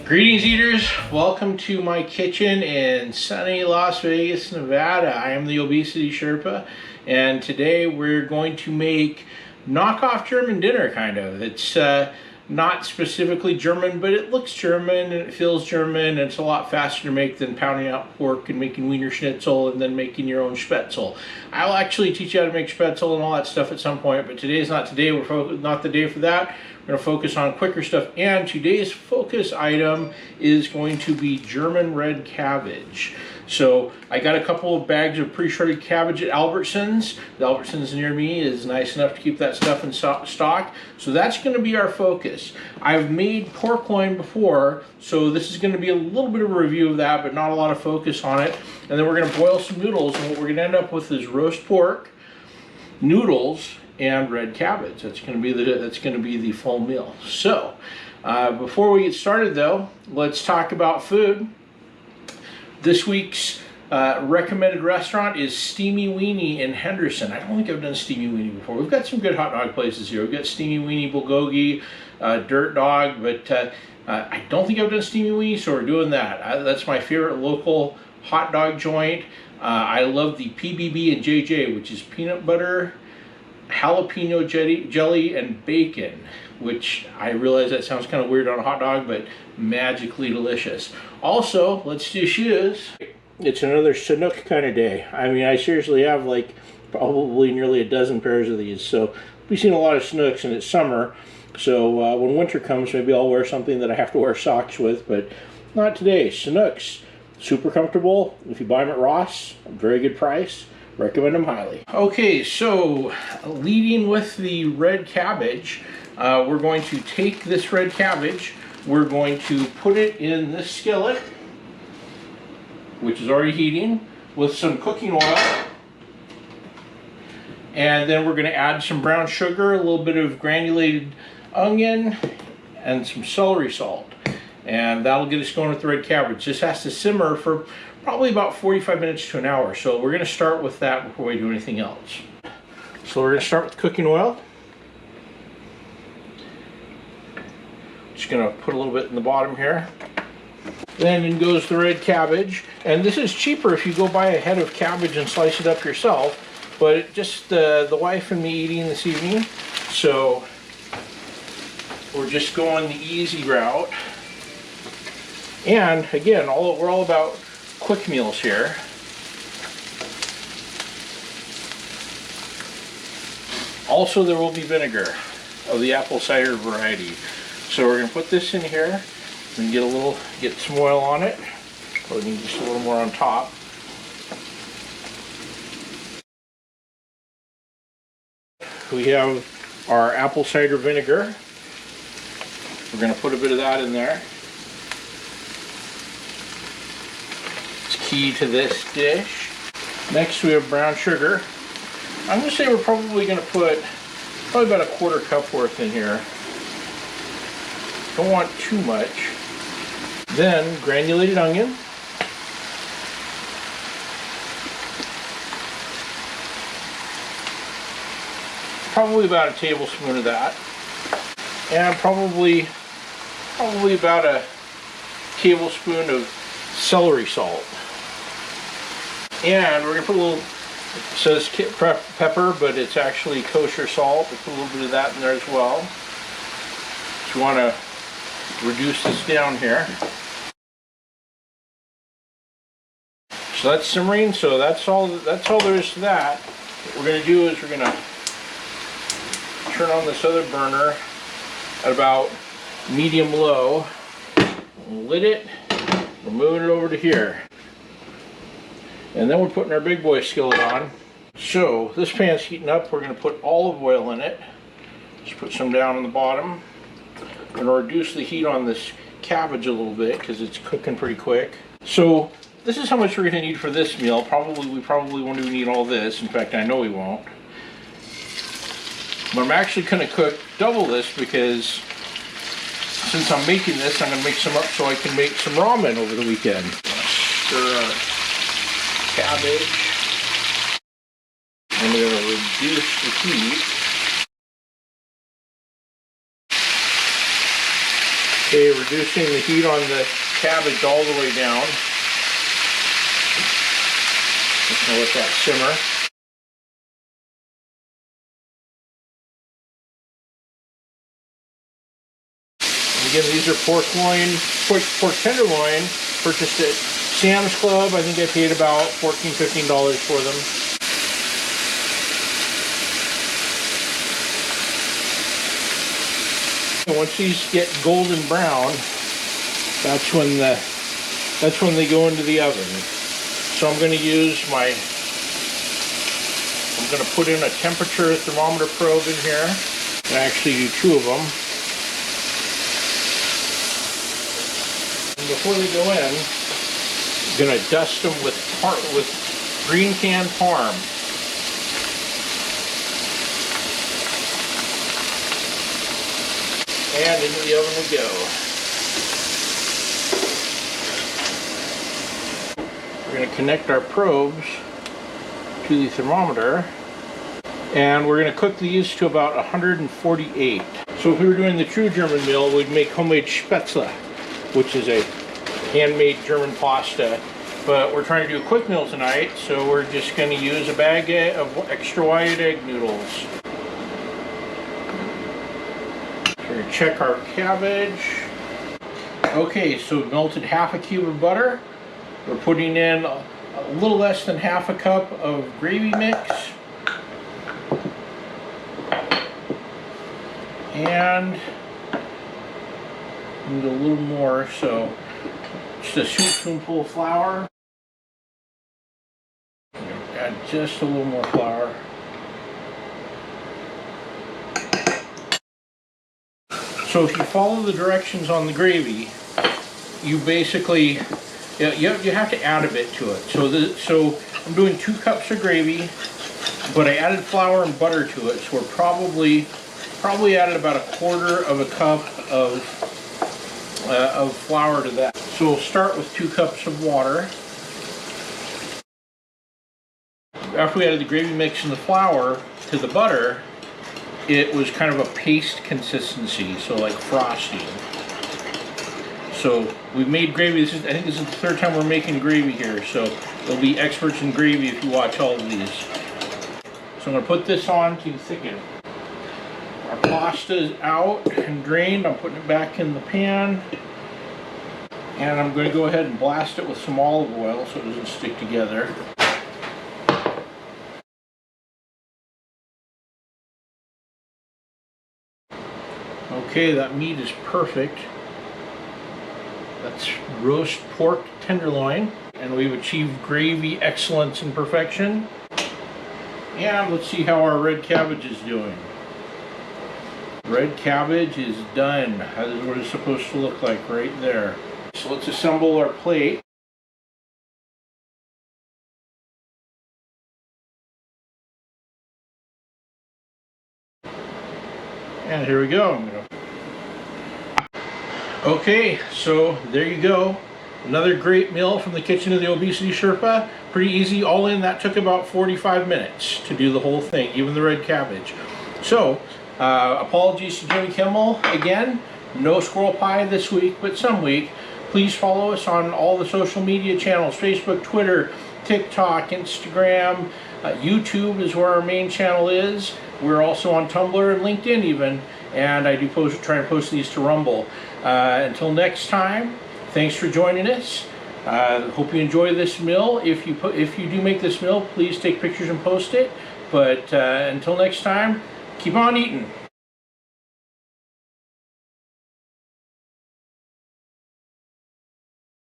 Greetings, eaters. Welcome to my kitchen in sunny Las Vegas, Nevada. I am the Obesity Sherpa, and today we're going to make knockoff German dinner, kind of. It's not specifically German, but it looks German and it feels German, and it's a lot faster to make than pounding out pork and making Wiener Schnitzel and then making your own Spätzle. I'll actually teach you how to make Spätzle and all that stuff at some point, but today's not today. We're not the day for that. We're going to focus on quicker stuff, and today's focus item is going to be German red cabbage. So I got a couple of bags of pre-shredded cabbage at Albertsons. The Albertsons near me is nice enough to keep that stuff in stock. So that's going to be our focus. I've made pork loin before, so this is going to be a little bit of a review of that, but not a lot of focus on it. And then we're going to boil some noodles, and what we're going to end up with is roast pork, noodles, and red cabbage. That's going to be the full meal. So before we get started, though, let's talk about food. This week's recommended restaurant is Steamy Weenie in Henderson. I don't think I've done Steamy Weenie before. We've got some good hot dog places here. We've got Steamy Weenie, Bulgogi, Dirt Dog, but I don't think I've done Steamy Weenie, so we're doing that. That's my favorite local hot dog joint. I love the PBB and JJ, which is peanut butter, jalapeno jelly, and bacon, which I realize that sounds kind of weird on a hot dog, but magically delicious. Also, let's do shoes. It's another Chinook kind of day. I mean, I seriously have like probably nearly a dozen pairs of these, so we've seen a lot of Chinooks, and it's summer, so when winter comes, maybe I'll wear something that I have to wear socks with, but not today. Chinooks, super comfortable. If you buy them at Ross, very good price. Recommend them highly. Okay, so leading with the red cabbage, we're going to take this red cabbage, we're going to put it in this skillet, which is already heating, with some cooking oil, and then we're going to add some brown sugar, a little bit of granulated onion, and some celery salt, and that'll get us going with the red cabbage. This has to simmer for probably about 45 minutes to an hour, so we're going to start with that before we do anything else. So we're going to start with cooking oil. Just going to put a little bit in the bottom here. Then in goes the red cabbage, and this is cheaper if you go buy a head of cabbage and slice it up yourself, but just the wife and me eating this evening, so we're just going the easy route. And again, we're all about quick meals here. Also, there will be vinegar of the apple cider variety. So we're going to put this in here and get some oil on it. We'll need just a little more on top. We have our apple cider vinegar. We're going to put a bit of that in there. Key to this dish. Next we have brown sugar. I'm going to say we're probably going to put about a quarter cup worth in here. Don't want too much. Then granulated onion. Probably about a tablespoon of that. And probably about a tablespoon of celery salt. And we're going to put a little, it says pepper, but it's actually kosher salt. We put a little bit of that in there as well. Just want to reduce this down here. So that's simmering, so that's all there is to that. What we're going to do is we're going to turn on this other burner at about medium low, lit it, we're moving it over to here. And then we're putting our big boy skillet on. So this pan's heating up. We're going to put olive oil in it. Just put some down on the bottom. We're going to reduce the heat on this cabbage a little bit because it's cooking pretty quick. So this is how much we're going to need for this meal. We probably won't even need all this. In fact, I know we won't. But I'm actually going to cook double this because since I'm making this, I'm going to make some up so I can make some ramen over the weekend. Stir our cabbage. I'm going to reduce the heat. Okay, reducing the heat on the cabbage all the way down. Just gonna let that simmer. And again, these are pork tenderloin, purchased at Sam's Club. I think I paid about $14, $15 for them. And once these get golden brown, that's when they go into the oven. So I'm going to put in a temperature thermometer probe in here. And actually do 2 of them. And before they go in, I'm going to dust them with green canned parm. And into the oven we go. We're going to connect our probes to the thermometer, and we're going to cook these to about 148. So if we were doing the true German meal, we'd make homemade Spätzle, which is a handmade German pasta. But we're trying to do a quick meal tonight, so we're just going to use a bag of extra wide egg noodles. We're going to check our cabbage. Okay, so melted half a cube of butter. We're putting in a little less than half a cup of gravy mix. And need a little more, so just a spoonful of flour. Add just a little more flour. So if you follow the directions on the gravy, you basically, you have to add a bit to it. So I'm doing 2 cups of gravy, but I added flour and butter to it, so we're probably added about a quarter of a cup of flour to that. So we'll start with 2 cups of water. After we added the gravy mix and the flour to the butter, it was kind of a paste consistency, so like frosting. So we've made gravy. I think this is the 3rd time we're making gravy here, so you'll be experts in gravy if you watch all of these. So I'm going to put this on to thicken. Our pasta is out and drained. I'm putting it back in the pan. And I'm going to go ahead and blast it with some olive oil so it doesn't stick together. Okay, that meat is perfect. That's roast pork tenderloin, and we've achieved gravy excellence and perfection. And let's see how our red cabbage is doing. Red cabbage is done. That is what it's supposed to look like right there. So let's assemble our plate. And here we go. Okay, so there you go. Another great meal from the kitchen of the Obesity Sherpa. Pretty easy, all in. That took about 45 minutes to do the whole thing, even the red cabbage. So, apologies to Jimmy Kimmel again. No squirrel pie this week, but some week. Please follow us on all the social media channels, Facebook, Twitter, TikTok, Instagram, YouTube is where our main channel is. We're also on Tumblr and LinkedIn even, and I do try and post these to Rumble. Until next time, thanks for joining us. Hope you enjoy this meal. If you do make this meal, please take pictures and post it. But until next time, keep on eating.